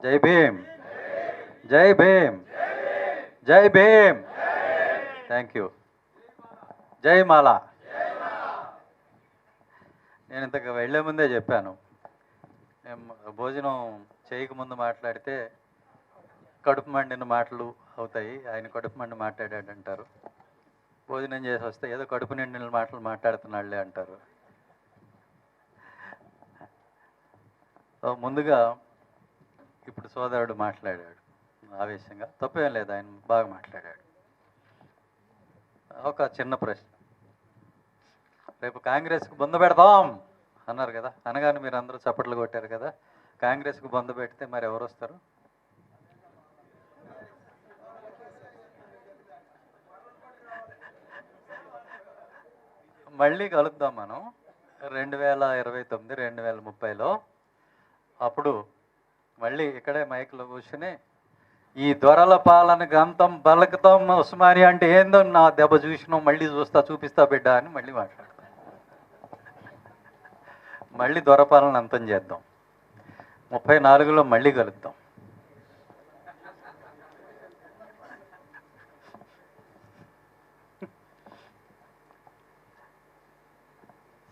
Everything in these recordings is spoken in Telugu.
జై భీమ్, జై భీమ్, జై భీమ్. Thank you. జై మాల. నేను ఇంతకు వెళ్ళే ముందే చెప్పాను, భోజనం చేయకముందు మాట్లాడితే కడుపు మండిన మాటలు అవుతాయి, ఆయన కడుపు మండి మాట్లాడాడు అంటారు. భోజనం చేసి వస్తే ఏదో కడుపు నిండిన మాటలు మాట్లాడుతున్నాడులే అంటారు. ముందుగా ఇప్పుడు సోదరుడు మాట్లాడాడు ఆవేశంగా, తప్పేం లేదు, ఆయన బాగా మాట్లాడాడు. ఒక చిన్న ప్రశ్న, రేపు కాంగ్రెస్కి బొంద పెడదాం అన్నారు కదా, అనగానే మీరు అందరూ చప్పట్లు కొట్టారు కదా. కాంగ్రెస్కి బొంద పెడితే మరి ఎవరు వస్తారు? మళ్ళీ కలుద్దాం మనం 2029, 2030లో. అప్పుడు మళ్ళీ ఇక్కడే మైక్లో కూర్చుని ఈ దొరల పాలన గంతం బలకతం ఉస్మానియా అంటే ఏందో నా దెబ్బ చూసినాం, మళ్ళీ చూపిస్తా బిడ్డ అని మళ్ళీ మాట్లాడతాం. మళ్ళీ దొరపాలన అంతం చేద్దాం. 34లో మళ్ళీ కలుద్దాం.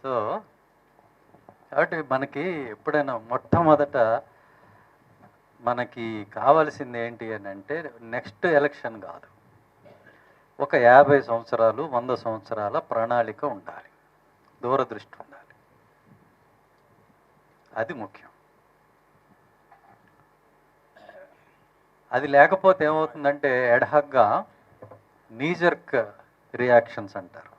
సో కాబట్టి మనకి ఎప్పుడైనా మొట్టమొదట మనకి కావాల్సింది ఏంటి అని అంటే, నెక్స్ట్ ఎలక్షన్ కాదు, ఒక 50 సంవత్సరాలు 100 సంవత్సరాల ప్రణాళిక ఉండాలి, దూరదృష్టి ఉండాలి. అది ముఖ్యం. అది లేకపోతే ఏమవుతుందంటే ఎడహగ్గా నీజర్క్ రియాక్షన్స్ అంటారు.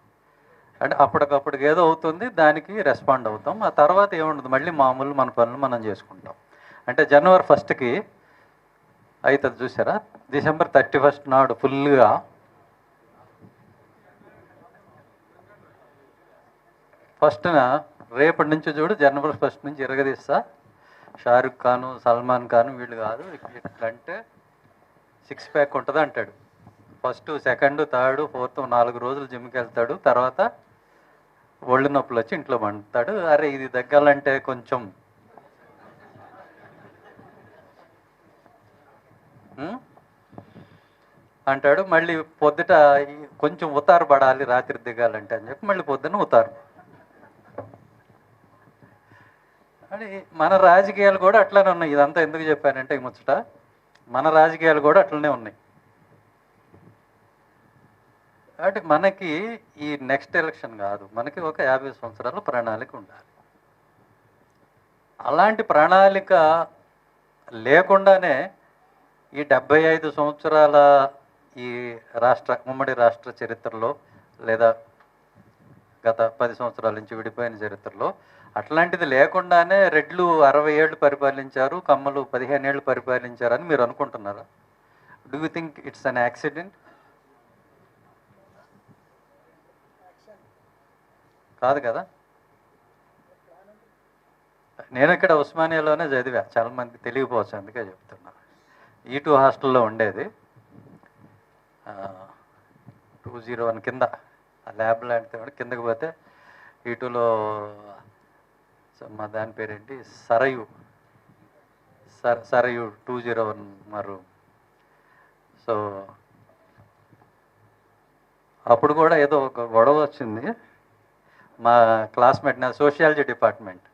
అంటే అప్పటికప్పటికి ఏదో అవుతుంది, దానికి రెస్పాండ్ అవుతాం, ఆ తర్వాత ఏముండదు, మళ్ళీ మామూలు మన పనులు మనం చేసుకుంటాం. అంటే జనవరి 1కి అవుతుంది చూసారా, డిసెంబర్ 31 నాడు ఫుల్గా ఫస్ట్న రేపటి నుంచి చూడు, జనవరి 1 నుంచి ఇరగదీస్తా. షారుఖ్ ఖాను, సల్మాన్ ఖాను వీళ్ళు కాదు, ఇట్లంటే 6 ప్యాక్ ఉంటుంది అంటాడు. ఫస్ట్, సెకండ్, థర్డ్, ఫోర్త్ 4 రోజులు జిమ్కి వెళ్తాడు, తర్వాత ఒళ్ళు నొప్పులు వచ్చి ఇంట్లో పండుతాడు. అరే ఇది తగ్గాలంటే కొంచెం అంటాడు. మళ్ళీ పొద్దుట కొంచెం ఉతారు పడాలి రాత్రి దిగాలంటే అని చెప్పి మళ్ళీ పొద్దున్న ఉతారు. అని మన రాజకీయాలు కూడా అట్లానే ఉన్నాయి. ఇదంతా ఎందుకు చెప్పానంటే ఈ ముచ్చట, మన రాజకీయాలు కూడా అట్లనే ఉన్నాయి. కాబట్టి మనకి ఈ నెక్స్ట్ ఎలక్షన్ కాదు, మనకి ఒక 50 సంవత్సరాల ప్రణాళిక ఉండాలి. అలాంటి ప్రణాళిక లేకుండానే ఈ 75 సంవత్సరాల ఈ ఉమ్మడి రాష్ట్ర చరిత్రలో, లేదా గత 10 సంవత్సరాల నుంచి విడిపోయిన చరిత్రలో అట్లాంటిది లేకుండానే రెడ్లు 60 ఏళ్ళు పరిపాలించారు, కమ్మలు 15 ఏళ్ళు పరిపాలించారని మీరు అనుకుంటున్నారా? Do you think it's an accident? కాదు కదా. నేను ఇక్కడ ఉస్మానియాలోనే చదివా, చాలామంది తెలియకపోవచ్చు, అందుకే చెప్తున్నా. E2 హాస్టల్లో ఉండేది, 201 కింద ఆ ల్యాబ్ లాంటి కిందకి పోతే E2లో మా దాని పేరేంటి, సరయు 201 మరు. సో అప్పుడు కూడా ఏదో ఒక గొడవ వచ్చింది. మా క్లాస్మేట్, నా సోషియాలజీ డిపార్ట్మెంట్,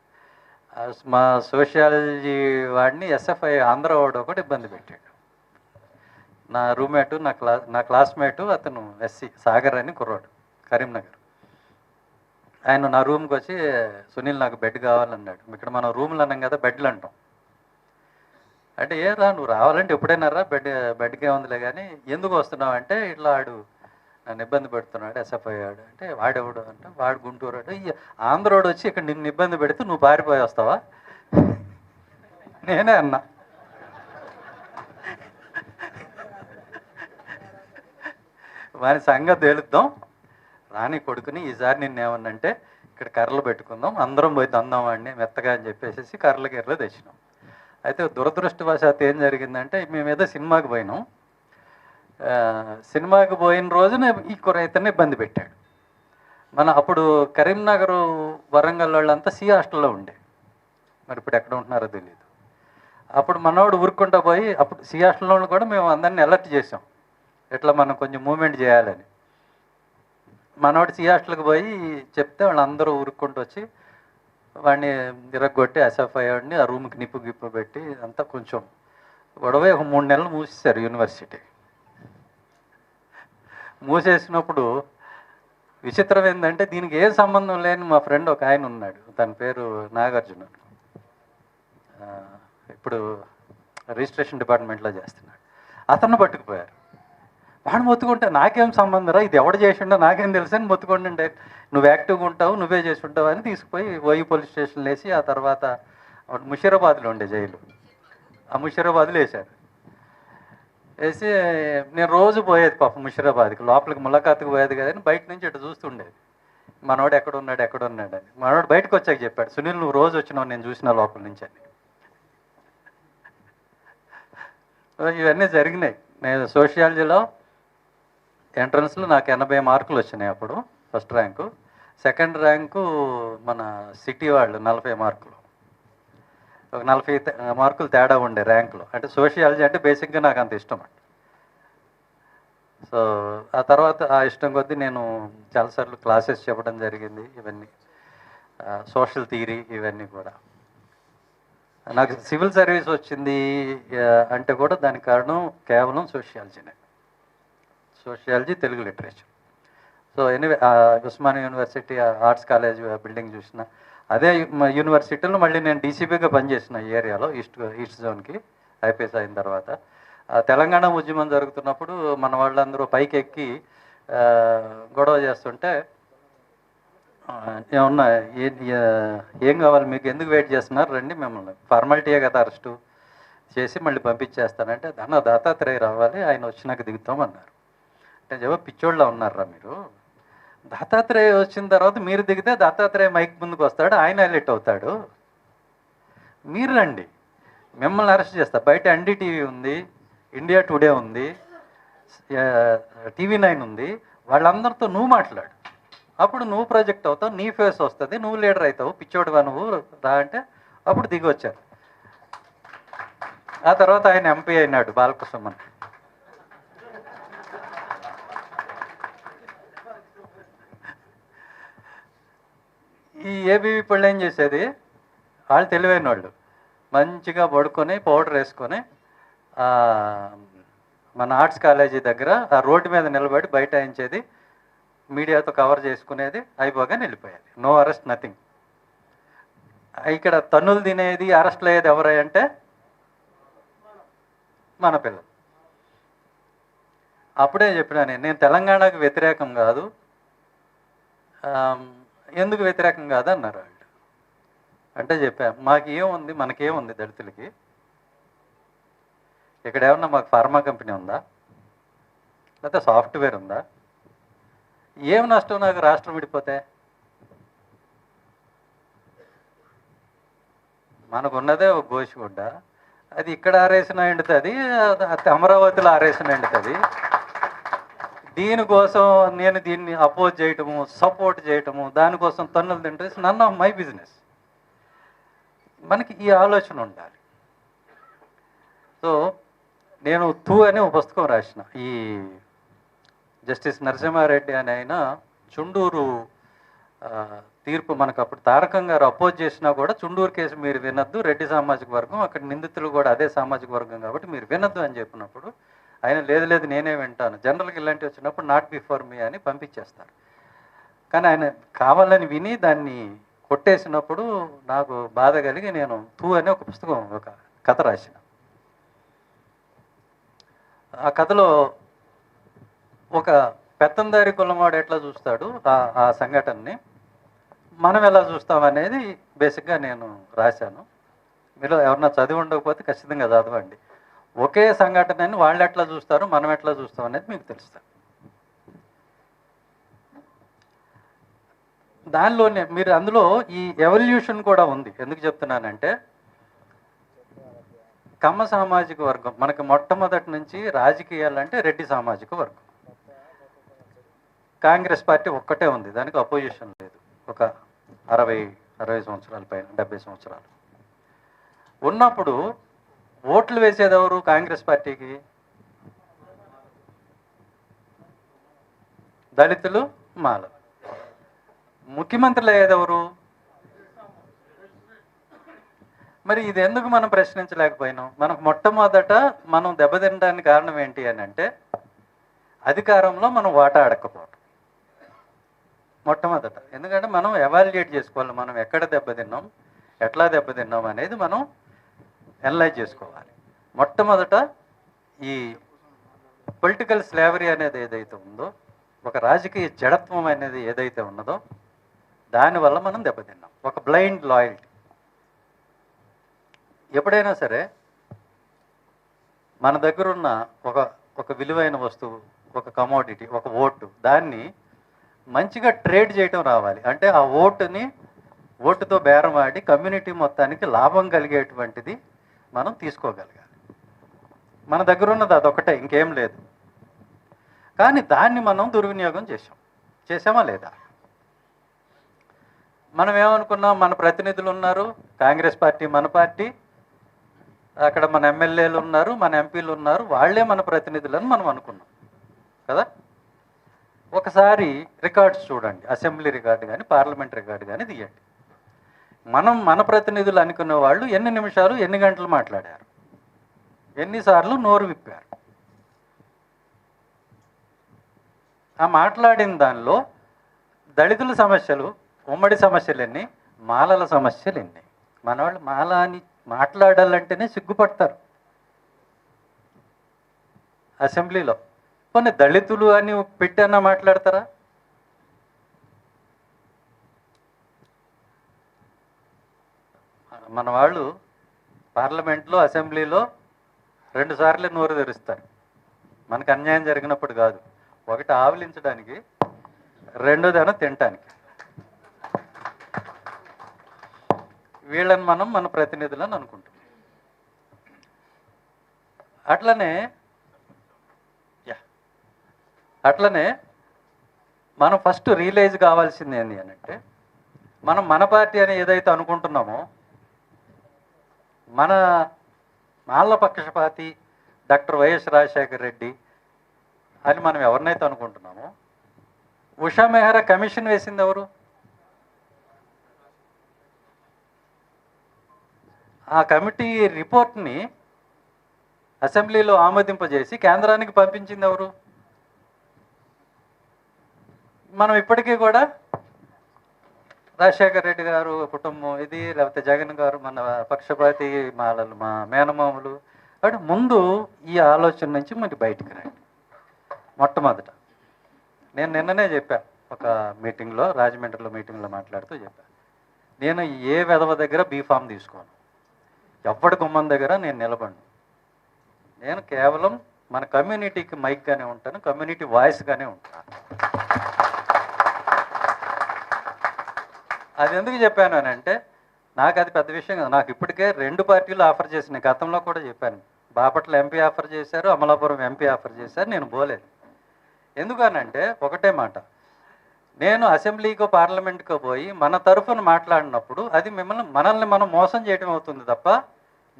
మా సోషియాలజీ వాడిని SFI ఆంధ్ర వాడు ఒకటి ఇబ్బంది పెట్టాడు. నా రూమ్మేటు, నా క్లాస్మేటు, అతను SC సాగర్ అని కుర్రాడు, కరీంనగర్. ఆయన నా రూమ్కి వచ్చి, సునీల్ నాకు బెడ్ కావాలన్నాడు. ఇక్కడ మనం రూమ్లు అన్నాం కదా, బెడ్లు అంటాం. అంటే ఏ రా, నువ్వు రావాలంటే ఎప్పుడైనా రా, బెడ్కే ఉందిలే, కానీ ఎందుకు వస్తున్నావు అంటే, ఇట్లా ఆడు నన్ను ఇబ్బంది పెడుతున్నాడు, SFI వాడు. అంటే వాడెవడు అంటే, వాడు గుంటూరు. అంటే ఆంధ్రోడు వచ్చి ఇక్కడ నిన్ను ఇబ్బంది పెడితే నువ్వు పారిపోయి వస్తావా? నేనే అన్నా. వాని సంగతి తేలుద్దాం, రాని కొడుకుని ఈసారి నిన్నేమన్నంటే ఇక్కడ కర్రలు పెట్టుకుందాం, అందరం పోయి తందాం వాడిని మెత్తగా అని చెప్పేసి కర్రలు తెచ్చినాం. అయితే దురదృష్టవశాత్తు ఏం జరిగిందంటే, మేమేదో సినిమాకి పోయినాం. సినిమాకి పోయిన రోజున ఈ ఇతన్ని ఇబ్బంది పెట్టాడు. అప్పుడు కరీంనగర్, వరంగల్ వాళ్ళంతా C హాస్టల్లో ఉండే, మరి ఇప్పుడు ఎక్కడ ఉంటున్నారో తెలియదు. అప్పుడు మనోడు ఊరుకుంటా పోయి, అప్పుడు సి హాస్టల్లో కూడా మేము అందరిని అలర్ట్ చేసాం, ఎట్లా మనం కొంచెం మూవ్మెంట్ చేయాలని. మనోడు సి హాస్టల్కి పోయి చెప్తే వాళ్ళందరూ ఊరుకుంటూ వచ్చి వాడిని తిరగొట్టి ఎస్ఎఫ్ఐ వాడిని ఆ రూమ్కి నిప్పు గిప్పు పెట్టి అంతా కొంచెం గొడవ. ఒక 3 నెలలు మూసేశారు యూనివర్సిటీ. మూసేసినప్పుడు విచిత్రం ఏంటంటే, దీనికి ఏ సంబంధం లేని మా ఫ్రెండ్ ఒక ఆయన ఉన్నాడు, తన పేరు నాగార్జున. ఇప్పుడు రిజిస్ట్రేషన్ డిపార్ట్మెంట్లో చేస్తున్నాడు. అతను పట్టుకుపోయారు. వాడు మొత్తుకుంటే నాకేం సంబంధం రా, ఇది ఎవడు చేసిండో నాకేం తెలుసు అని మొత్తుకుంటుంటే, నువ్వు యాక్టివ్గా ఉంటావు, నువ్వే చేసి ఉంటావు అని తీసుకుపోయి ఓయి పోలీస్ స్టేషన్లో వేసి, ఆ తర్వాత ముషీరాబాద్లో ఉండే జైలు, ఆ ముషీరాబాద్లో వేశారు. వేసి నేను రోజు పోయేది పాపం ముషీరాబాద్కి, లోపలికి ములాఖాతుకు పోయేది కదని బయట నుంచి ఇటు చూస్తుండేది, మనోడు ఎక్కడున్నాడు ఎక్కడున్నాడు అని. మనోడు బయటకు వచ్చాక చెప్పాడు, సునీల్ నువ్వు రోజు వచ్చినావు నేను చూసిన లోపల నుంచి అని. ఇవన్నీ జరిగినాయి. నేను సోషియాలజీలో ఎంట్రన్స్లో నాకు 80 మార్కులు వచ్చినాయి అప్పుడు, ఫస్ట్ ర్యాంకు. సెకండ్ ర్యాంకు మన సిటీ వాళ్ళు 40 మార్కులు, ఒక 40 మార్కులు తేడా ఉండే ర్యాంకులో. అంటే సోషియాలజీ అంటే బేసిక్గా నాకు అంత ఇష్టం అండి. సో ఆ తర్వాత ఆ ఇష్టం కొద్దీ నేను చాలాసార్లు క్లాసెస్ చెప్పడం జరిగింది. ఇవన్నీ సోషల్ థియరీ ఇవన్నీ కూడా. నాకు సివిల్ సర్వీస్ వచ్చింది అంటే కూడా దానికి కారణం కేవలం సోషియాలజీనే, sociology, Telugu literature. So anyway Osmania university arts college building చూసిన, అదే యూనివర్సిటీలో మళ్ళీ నేను డీసీపీగా పనిచేసిన ఈ ఏరియాలో, ఈస్ట్ జోన్కి ఐపీఎస్ అయిన తర్వాత. తెలంగాణ ఉద్యమం జరుగుతున్నప్పుడు మన వాళ్ళందరూ పైకి ఎక్కి గొడవ చేస్తుంటే, ఏమన్నా ఏం కావాలి మీకు, ఎందుకు వెయిట్ చేస్తున్నారు, రండి మిమ్మల్ని ఫార్మాలిటీయే కదా అరెస్టు చేసి మళ్ళీ పంపించేస్తానంటే, దాన్న దత్తాత్రేయ రావాలి, ఆయన వచ్చినాక దిగుతామన్నారు. అంటే జవాబు పిచ్చోళ్ళ ఉన్నారా మీరు, దత్తాత్రేయ వచ్చిన తర్వాత మీరు దిగితే దత్తాత్రేయ మైక్ ముందుకు వస్తాడు, ఆయన హైలైట్ అవుతాడు, మీరు రండి మిమ్మల్ని అరెస్ట్ చేస్తా. బయట ఎన్డీటీవీ ఉంది, ఇండియా టుడే ఉంది, TV9 ఉంది, వాళ్ళందరితో నువ్వు మాట్లాడు, అప్పుడు నువ్వు ప్రాజెక్ట్ అవుతావు, నీ ఫేస్ వస్తుంది, నువ్వు లీడర్ అవుతావు, పిచ్చోడుగా నువ్వు రా అంటే అప్పుడు దిగి వచ్చారు. ఆ తర్వాత ఆయన ఎంపీ అయినాడు, బాలకృష్ణమన్. ఈ ఏబీవీ పళ్ళు ఏం చేసేది, వాళ్ళు తెలివైన వాళ్ళు మంచిగా పడుకొని పౌడర్ వేసుకొని మన ఆర్ట్స్ కాలేజీ దగ్గర ఆ రోడ్డు మీద నిలబడి బైఠాయించేది, మీడియాతో కవర్ చేసుకునేది, అయిపోగానే వెళ్ళిపోయేది. No arrest, nothing. ఇక్కడ తన్నులు తినేది, అరెస్ట్లు అయ్యేది ఎవరంటే మన పిల్లలు. అప్పుడే చెప్పినా నేను తెలంగాణకు వ్యతిరేకం కాదు. ఎందుకు వ్యతిరేకం కాదు అన్నారు వాళ్ళు. అంటే చెప్పా, మాకు ఏముంది, మనకేముంది దళితులకి, ఇక్కడ ఏమన్నా మాకు ఫార్మా కంపెనీ ఉందా, లేకపోతే సాఫ్ట్వేర్ ఉందా, ఏం నష్టం నాకు రాష్ట్రం విడిపోతే, మనకున్నదే ఒక గోషిగుడ్డ, అది ఇక్కడ ఆరేసిన ఎండుతుంది, అమరావతిలో ఆరేసిన ఎండుతుంది. దీనికోసం నేను దీన్ని అపోజ్ చేయటము, సపోర్ట్ చేయటము, దానికోసం తన్నులు తింటే నన్ ఆఫ్ మై బిజినెస్. మనకి ఈ ఆలోచన ఉండాలి. సో నేను తూ అనే ఒక పుస్తకం రాసిన, ఈ జస్టిస్ నరసింహారెడ్డి అని ఆయన చుండూరు తీర్పు మనకు అప్పుడు తారకం గారు అపోజ్ చేసినా కూడా, చుండూరు కేసు మీరు వినొద్దు, రెడ్డి సామాజిక వర్గం, అక్కడ నిందితులు కూడా అదే సామాజిక వర్గం కాబట్టి మీరు వినొద్దు అని చెప్పినప్పుడు ఆయన లేదు లేదు నేనే వింటాను, జనరల్కి ఇలాంటివి వచ్చినప్పుడు నాట్ బిఫోర్ మీ అని పంపించేస్తారు. కానీ ఆయన కావాలని విని దాన్ని కొట్టేసినప్పుడు నాకు బాధ కలిగి నేను తూ అనే ఒక పుస్తకం, ఒక కథ రాసిన. ఆ కథలో ఒక పెత్తందారి కులమాడు ఎట్లా చూస్తాడు ఆ సంఘటనని, మనం ఎలా చూస్తామనేది బేసిక్గా నేను రాశాను. మీరు ఎవరన్నా చదివి ఉండకపోతే ఖచ్చితంగా చదవండి. ఒకే సంఘటనని వాళ్ళు ఎట్లా చూస్తారు, మనం ఎట్లా చూస్తాం అనేది మీకు తెలుస్తుంది. దానిలోనే మీరు అందులో ఈ ఎవల్యూషన్ కూడా ఉంది. ఎందుకు చెప్తున్నానంటే, కమ్మ సామాజిక వర్గం మనకు మొట్టమొదటి నుంచి రాజకీయాలంటే రెడ్డి సామాజిక వర్గం. కాంగ్రెస్ పార్టీ ఒక్కటే ఉంది, దానికి అపోజిషన్ లేదు. ఒక 60 సంవత్సరాల పైన, 70 సంవత్సరాలు ఉన్నప్పుడు ఓట్లు వేసేది ఎవరు కాంగ్రెస్ పార్టీకి? దళితులు, మాల. ముఖ్యమంత్రులు అయ్యేదెవరు? మరి ఇది ఎందుకు మనం ప్రశ్నించలేకపోయినాం? మనకు మొట్టమొదట మనం దెబ్బతినడానికి కారణం ఏంటి అని అంటే అధికారంలో మనం వాటా అడగకపోవటం మొట్టమొదట. ఎందుకంటే మనం ఎవాల్యుయేట్ చేసుకోవాలి, మనం ఎక్కడ దెబ్బతిన్నాం, ఎట్లా దెబ్బతిన్నాం అనేది మనం అనలైజ్ చేసుకోవాలి. మొట్టమొదట ఈ పొలిటికల్ స్లేవరీ అనేది ఏదైతే ఉందో, ఒక రాజకీయ జడత్వం అనేది ఏదైతే ఉన్నదో దానివల్ల మనం దెబ్బతిన్నాం. ఒక బ్లైండ్ లాయల్టీ. ఎప్పుడైనా సరే మన దగ్గర ఉన్న ఒక విలువైన వస్తువు, ఒక కమోడిటీ, ఒక ఓటు, దాన్ని మంచిగా ట్రేడ్ చేయటం రావాలి. అంటే ఆ ఓటుతో బేరం ఆడి కమ్యూనిటీ మొత్తానికి లాభం కలిగేటువంటిది మనం తీసుకోగలగాలి. మన దగ్గర ఉన్నది అదొకటే, ఇంకేం లేదు. కానీ దాన్ని మనం దుర్వినియోగం చేసామా లేదా? మనం ఏమనుకున్నాం, మన ప్రతినిధులు ఉన్నారు, కాంగ్రెస్ పార్టీ మన పార్టీ, అక్కడ మన ఎమ్మెల్యేలు ఉన్నారు, మన ఎంపీలు ఉన్నారు, వాళ్ళే మన ప్రతినిధులని మనం అనుకున్నాం కదా. ఒకసారి రికార్డ్స్ చూడండి, అసెంబ్లీ రికార్డు కానీ పార్లమెంట్ రికార్డు కానీ తీయండి. మన ప్రతినిధులు అనుకునే వాళ్ళు ఎన్ని నిమిషాలు, ఎన్ని గంటలు మాట్లాడారు, ఎన్నిసార్లు నోరు విప్పారు. ఆ మాట్లాడిన దానిలో దళితుల సమస్యలు, ఉమ్మడి సమస్యలు ఎన్ని, మాలల సమస్యలు ఎన్ని. మనవాళ్ళు మాల అని మాట్లాడాలంటేనే సిగ్గుపడతారు అసెంబ్లీలో. కొన్ని దళితులు అని పెట్టన్నా మాట్లాడతారా? మన వాళ్ళు పార్లమెంట్లో, అసెంబ్లీలో 2 సార్లు నోరు తెరుస్తారు. మనకు అన్యాయం జరిగినప్పుడు కాదు, ఒకటి ఆవలించడానికి, రెండోదేమో తినటానికి. వీళ్ళని మనం మన ప్రతినిధులని అనుకుంటాం. అట్లనే మనం ఫస్ట్ రియలైజ్ కావాల్సింది ఏంటి అని అంటే, మనం మన పార్టీ అని ఏదైతే అనుకుంటున్నామో, మన మాల పక్షపాతి డాక్టర్ వైఎస్ రాజశేఖర రెడ్డి అని మనం ఎవరినైతే అనుకుంటున్నామో, ఉషా మెహ్రా కమిషన్ వేసింది ఎవరు? ఆ కమిటీ రిపోర్ట్ని అసెంబ్లీలో ఆమోదింపజేసి కేంద్రానికి పంపించింది ఎవరు? మనం ఇప్పటికీ కూడా రాజశేఖర రెడ్డి గారు కుటుంబం ఇది, లేకపోతే జగన్ గారు మన పక్షపాతి, మాలలు మా మేనమామలు. అంటే ముందు ఈ ఆలోచన నుంచి మరి బయటికి రండి. మొట్టమొదట నేను నిన్ననే చెప్పాను, ఒక మీటింగ్లో, రాజమండ్రిలో మీటింగ్లో మాట్లాడుతూ చెప్పాను, నేను ఏ వెధవ దగ్గర బీఫామ్ తీసుకోను, ఎవరి గుమ్మం దగ్గర నేను నిలబడను. నేను కేవలం మన కమ్యూనిటీకి మైక్గానే ఉంటాను, కమ్యూనిటీ వాయిస్గానే ఉంటాను. అది ఎందుకు చెప్పాను అని అంటే, నాకు అది పెద్ద విషయం కాదు. నాకు ఇప్పటికే 2 పార్టీలు ఆఫర్ చేసినాయి. గతంలో కూడా చెప్పాను, బాపట్ల ఎంపీ ఆఫర్ చేశారు, అమలాపురం ఎంపీ ఆఫర్ చేశారు, నేను పోలేదు. ఎందుకనంటే ఒకటే మాట, నేను అసెంబ్లీకో పార్లమెంట్కో పోయి మన తరఫున మాట్లాడినప్పుడు అది మనల్ని మనం మోసం చేయడం అవుతుంది తప్ప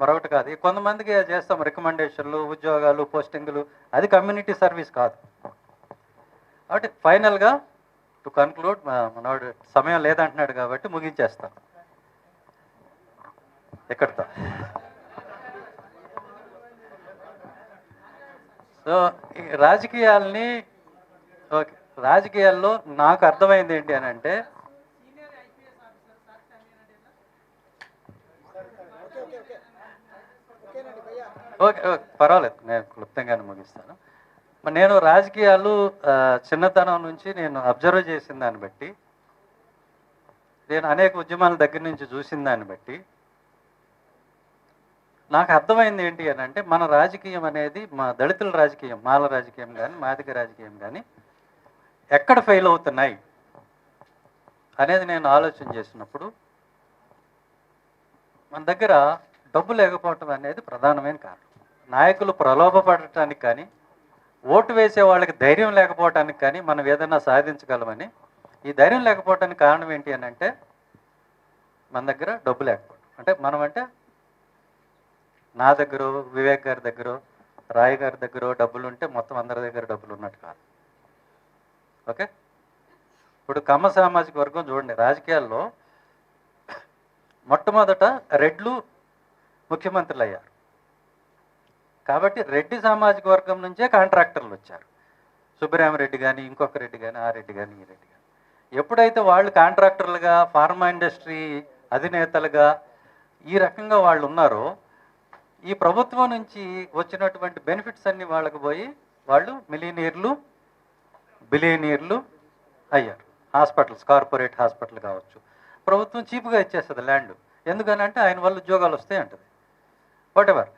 మరొకటి కాదు. కొంతమందికి చేస్తాం రికమెండేషన్లు, ఉద్యోగాలు, పోస్టింగులు, అది కమ్యూనిటీ సర్వీస్ కాదు. కాబట్టి ఫైనల్గా టు కన్క్లూడ్, మనోడు సమయం లేదంటున్నాడు కాబట్టి ముగించేస్తాను ఎక్కడితో. సో రాజకీయాల్ని, ఓకే, రాజకీయాల్లో నాకు అర్థమైంది ఏంటి అని అంటే, ఓకే పర్వాలేదు, నేను క్లుప్తంగానే ముగిస్తాను. నేను రాజకీయాలు చిన్నతనం నుంచి నేను అబ్జర్వ్ చేసిన దాన్ని బట్టి, నేను అనేక ఉద్యమాల దగ్గర నుంచి చూసిన దాన్ని బట్టి నాకు అర్థమైంది ఏంటి అని అంటే, మన రాజకీయం అనేది, మా దళితుల రాజకీయం, మాల రాజకీయం కానీ మాదిగ రాజకీయం కానీ ఎక్కడ ఫెయిల్ అవుతున్నాయి అనేది నేను ఆలోచన చేసినప్పుడు, మన దగ్గర డబ్బు లేకపోవటం అనేది ప్రధానమైన కారణం. నాయకులు ప్రలోభపడటానికి కానీ, ఓటు వేసే వాళ్ళకి ధైర్యం లేకపోవటానికి కానీ మనం ఏదైనా సాధించగలమని. ఈ ధైర్యం లేకపోవటానికి కారణం ఏంటి అని అంటే, మన దగ్గర డబ్బు లేకపోవడం. అంటే మనం అంటే నా దగ్గర, వివేక్ గారి దగ్గర, రాయ్ గారి దగ్గర డబ్బులు ఉంటే మొత్తం అందరి దగ్గర డబ్బులు ఉన్నట్టు కాదు. ఓకే, ఇప్పుడు కమ్మ సామాజిక వర్గం చూడండి, రాజకీయాల్లో మొట్టమొదట రెడ్లు ముఖ్యమంత్రులు అయ్యారు. కాబట్టి రెడ్డి సామాజిక వర్గం నుంచే కాంట్రాక్టర్లు వచ్చారు. సుబ్బరామరెడ్డి కానీ, ఇంకొక రెడ్డి కానీ, ఆ రెడ్డి కానీ, ఈ రెడ్డి కానీ. ఎప్పుడైతే వాళ్ళు కాంట్రాక్టర్లుగా, ఫార్మా ఇండస్ట్రీ అధినేతలుగా ఈ రకంగా వాళ్ళు ఉన్నారో, ఈ ప్రభుత్వం నుంచి వచ్చినటువంటి బెనిఫిట్స్ అన్నీ వాళ్ళకు పోయి వాళ్ళు మిలియనీర్లు, బిలియనీర్లు అయ్యారు. హాస్పిటల్స్, కార్పొరేట్ హాస్పిటల్ కావచ్చు, ప్రభుత్వం చీప్గా ఇచ్చేస్తుంది ల్యాండ్. ఎందుకనంటే ఆయన వల్ల ఉద్యోగాలు వస్తాయి అంటది. వాటెవర్,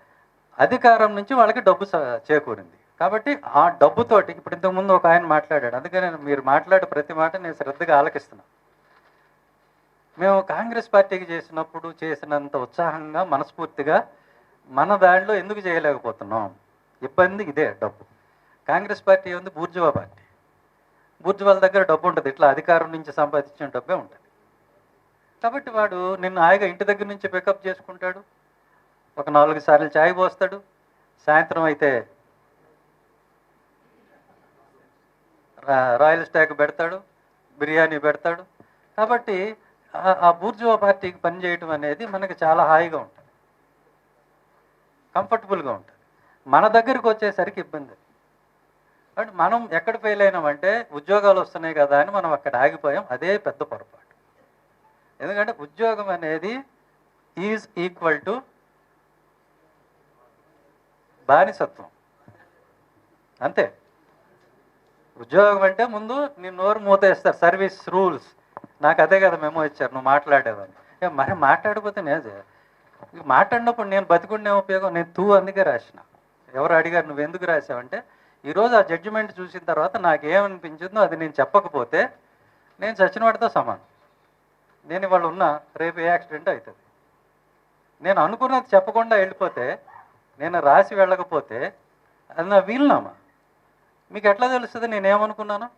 అధికారం నుంచి వాళ్ళకి డబ్బు చేకూరింది. కాబట్టి ఆ డబ్బుతోటి, ఇప్పుడు ఇంతకుముందు ఒక ఆయన మాట్లాడాడు, అందుకని మీరు మాట్లాడే ప్రతి మాట నేను శ్రద్ధగా ఆలకిస్తున్నాను. మేము కాంగ్రెస్ పార్టీకి చేసినప్పుడు చేసినంత ఉత్సాహంగా, మనస్ఫూర్తిగా మన దాంట్లో ఎందుకు చేయలేకపోతున్నాం? ఇబ్బంది ఇదే, డబ్బు. కాంగ్రెస్ పార్టీ ఉంది బూర్జువా పార్టీ. బూర్జువాల దగ్గర డబ్బు ఉంటుంది, ఇట్లా అధికారం నుంచి సంపాదించిన డబ్బే ఉంటుంది. కాబట్టి వాడు నిన్ను హాయిగా ఇంటి దగ్గర నుంచి పికప్ చేసుకుంటాడు, ఒక 4 సార్లు ఛాయ్ పోస్తాడు, సాయంత్రం అయితే రాయల్ స్టాక్ పెడతాడు, బిర్యానీ పెడతాడు. కాబట్టి ఆ బూర్జువా పార్టీకి పనిచేయటం అనేది మనకి చాలా హాయిగా ఉంటుంది, కంఫర్టబుల్గా ఉంటుంది. మన దగ్గరికి వచ్చేసరికి ఇబ్బంది. అంటే మనం ఎక్కడ ఫెయిల్ అయినామంటే, ఉద్యోగాలు వస్తున్నాయి కదా అని మనం అక్కడ ఆగిపోయాం. అదే పెద్ద పొరపాటు. ఎందుకంటే ఉద్యోగం అనేది ఈజ్ ఈక్వల్ టు బానిసత్వం, అంతే. ఉద్యోగం అంటే ముందు నేను నోరు మూతేస్తారు, సర్వీస్ రూల్స్. నాకు అదే కదా మెమో ఇచ్చారు, నువ్వు మాట్లాడేవని. మరి మాట్లాడిపోతే నేనే మాట్లాడినప్పుడు నేను బతికుండే ఉపయోగం. నేను అందుకే రాసిన. ఎవరు అడిగారు నువ్వు ఎందుకు రాసావంటే, ఈరోజు ఆ జడ్జిమెంట్ చూసిన తర్వాత నాకేమనిపించిందో అది నేను చెప్పకపోతే నేను చచ్చిన వాడితో సమానం. నేను ఇవాళ ఉన్నా, రేపు ఏ యాక్సిడెంట్ అవుతుంది. నేను అనుకున్నది చెప్పకుండా వెళ్ళిపోతే, నేను రాసి వెళ్ళకపోతే అది నా వీలునామా. మీకు ఎట్లా తెలుస్తుంది నేనేమనుకున్నాను?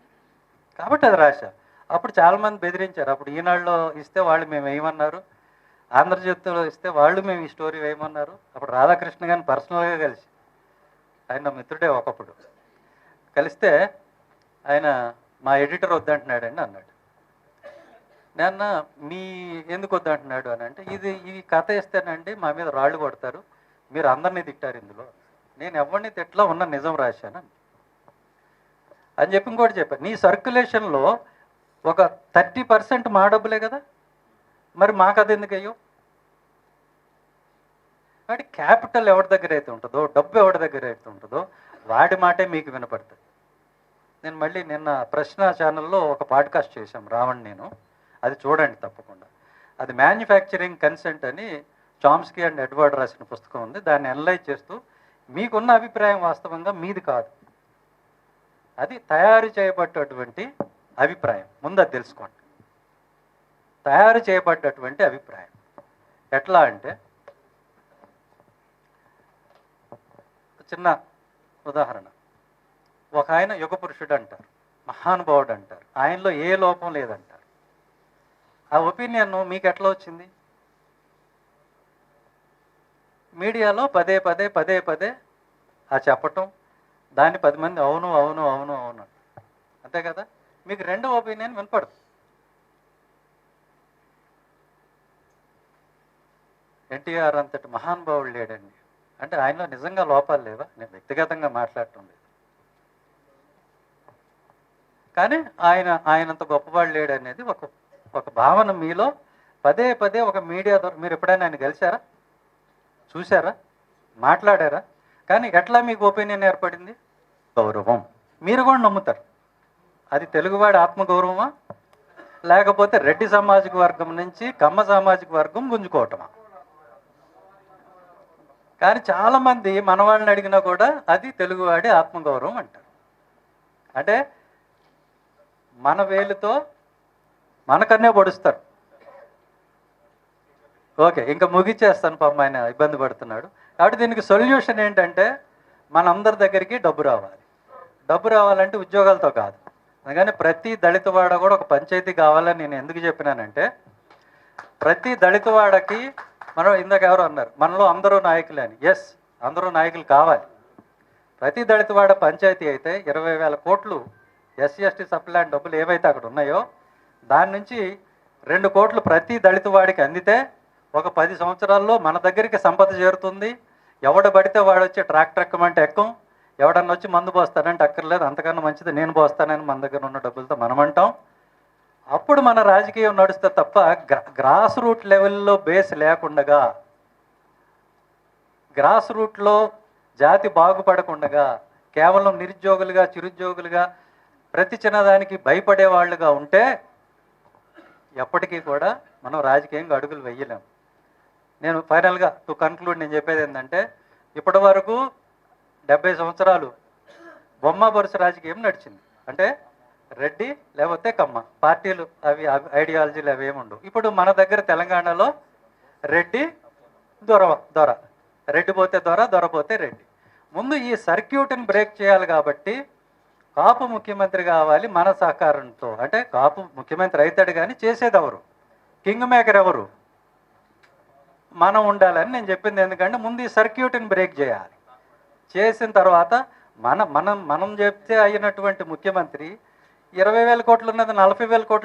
కాబట్టి అది రాశా. అప్పుడు చాలామంది బెదిరించారు. అప్పుడు ఈనాడులో ఇస్తే వాళ్ళు మేము వేయమన్నారు, ఆంధ్రజ్యోతిలో ఇస్తే వాళ్ళు మేము ఈ స్టోరీ వేయమన్నారు. అప్పుడు రాధాకృష్ణ గారిని పర్సనల్గా కలిసి, ఆయన నా మిత్రుడే ఒకప్పుడు, కలిస్తే ఆయన మా ఎడిటర్ వద్దంటున్నాడండి అన్నాడు. నేను మీ ఎందుకు వద్దంటున్నాడు అని అంటే, ఈ కథ ఇస్తేనండి మా మీద రాళ్ళు కొడతారు, మీరు అందరినీ తిట్టారు ఇందులో, నేను ఎవరిని తిట్లా, ఉన్న నిజం రాశాను అని చెప్పి ఇంకోటి చెప్పాను. నీ సర్క్యులేషన్లో ఒక 30% మా డబ్బులే కదా, మరి మా కథ ఎందుకు అయ్యో? కాబట్టి క్యాపిటల్ ఎవరి దగ్గర అయితే ఉంటుందో, డబ్బు ఎవరి దగ్గర అయితే ఉంటుందో వాడి మాటే మీకు వినపడుతుంది. నేను మళ్ళీ నిన్న ప్రశ్న ఛానల్లో ఒక పాడ్కాస్ట్ చేశాం రావణ్ నేను, అది చూడండి తప్పకుండా. అది మ్యానుఫ్యాక్చరింగ్ కన్సెంట్ అని చామ్స్కీ అండ్ ఎడ్వర్డ్ రాసిన పుస్తకం ఉంది. దాన్ని అనలైజ్ చేస్తూ మీకున్న అభిప్రాయం వాస్తవంగా మీది కాదు, అది తయారు చేయబడ్డటువంటి అభిప్రాయం. ముందు అది తెలుసుకోండి. తయారు చేయబడ్డటువంటి అభిప్రాయం ఎట్లా అంటే, చిన్న ఉదాహరణ, ఒక ఆయన యుగ పురుషుడు అంటారు, మహానుభావుడు అంటారు, ఆయనలో ఏ లోపం లేదంటారు. ఆ ఒపీనియన్ మీకు ఎట్లా వచ్చింది? మీడియాలో పదే పదే ఆ చెప్పటం, దాన్ని 10 మంది అవును అవును అవును అవును, అంతే కదా. మీకు రెండో ఒపీనియన్ వినపడదు. ఎన్టీఆర్ అంతటి మహానుభావుడు లేడండి అంటే ఆయనలో నిజంగా లోపాలు లేవా? నేను వ్యక్తిగతంగా మాట్లాడటం లేదు, కానీ ఆయనంత గొప్పవాడు లేడు అనేది ఒక భావన మీలో పదే ఒక మీడియా ద్వారా. మీరు ఎప్పుడైనా ఆయన కలిశారా, చూసారా, మాట్లాడారా? కానీ ఎట్లా మీకు ఒపీనియన్ ఏర్పడింది? గౌరవం. మీరు కూడా నమ్ముతారు. అది తెలుగువాడి ఆత్మగౌరవమా, లేకపోతే రెడ్డి సామాజిక వర్గం నుంచి కమ్మ సామాజిక వర్గం గుంజుకోవటమా? కానీ చాలామంది మన వాళ్ళని అడిగినా కూడా అది తెలుగువాడి ఆత్మగౌరవం అంటారు. అంటే మన వేలుతో మనకన్నే పొడుస్తారు. ఓకే, ఇంకా ముగిచ్చేస్తాను, పాపం ఆయన ఇబ్బంది పడుతున్నాడు. కాబట్టి దీనికి సొల్యూషన్ ఏంటంటే, మనందరి దగ్గరికి డబ్బు రావాలి. డబ్బు రావాలంటే ఉద్యోగాలతో కాదు. అందుకని ప్రతి దళితవాడ కూడా ఒక పంచాయతీ కావాలని నేను ఎందుకు చెప్పినానంటే, ప్రతి దళితవాడకి మనం ఇందాక ఎవరు అన్నారు మనలో అందరూ నాయకులే అని. ఎస్, అందరూ నాయకులు కావాలి. ప్రతి దళితవాడ పంచాయతీ అయితే 20,000 కోట్లు ఎస్సీ ఎస్టీ సప్లాన్ డబ్బులు ఏవైతే అక్కడ ఉన్నాయో దాని నుంచి 2 కోట్లు ప్రతి దళితవాడికి అందితే ఒక 10 సంవత్సరాల్లో మన దగ్గరికి సంపద చేరుతుంది. ఎవడ పడితే వాడు వచ్చి ట్రాక్టర్ ఎక్కమంటే ఎక్కం, ఎవడన్నా వచ్చి మందు పోస్తానంటే అక్కర్లేదు, అంతకన్నా మంచిది నేను పోస్తానని మన దగ్గర ఉన్న డబ్బులతో మనం అంటాం. అప్పుడు మన రాజకీయం నడుస్తే తప్ప గ్రాస్ రూట్ లెవెల్లో బేస్ లేకుండగా, గ్రాస్ రూట్లో జాతి బాగుపడకుండగా, కేవలం నిరుద్యోగులుగా చిరుద్యోగులుగా ప్రతి చిన్నదానికి భయపడే వాళ్ళుగా ఉంటే ఎప్పటికీ కూడా మనం రాజకీయంగా అడుగులు వేయలేం. నేను ఫైనల్గా టు కన్క్లూడ్ నేను చెప్పేది ఏంటంటే, ఇప్పటి వరకు 70 సంవత్సరాలు బొమ్మ బొరుసు రాజకీయం నడిచింది. అంటే రెడ్డి లేకపోతే కమ్మ పార్టీలు, అవి ఐడియాలజీలు అవి ఏముండవు. ఇప్పుడు మన దగ్గర తెలంగాణలో రెడ్డి దొర, రెడ్డి పోతే దొర పోతే రెడ్డి. ముందు ఈ సర్క్యూట్ని బ్రేక్ చేయాలి. కాబట్టి కాపు ముఖ్యమంత్రి కావాలి మన సహకారంతో. అంటే కాపు ముఖ్యమంత్రి అవుతాడు కానీ చేసేది ఎవరు, కింగ్ మేకర్ ఎవరు, మనం ఉండాలని నేను చెప్పింది. ఎందుకంటే ముందు ఈ సర్క్యూట్ని బ్రేక్ చేయాలి. చేసిన తర్వాత మనం చెప్తే అయినటువంటి ముఖ్యమంత్రి 20,000 కోట్లు ఉన్నది 40,000 కోట్లు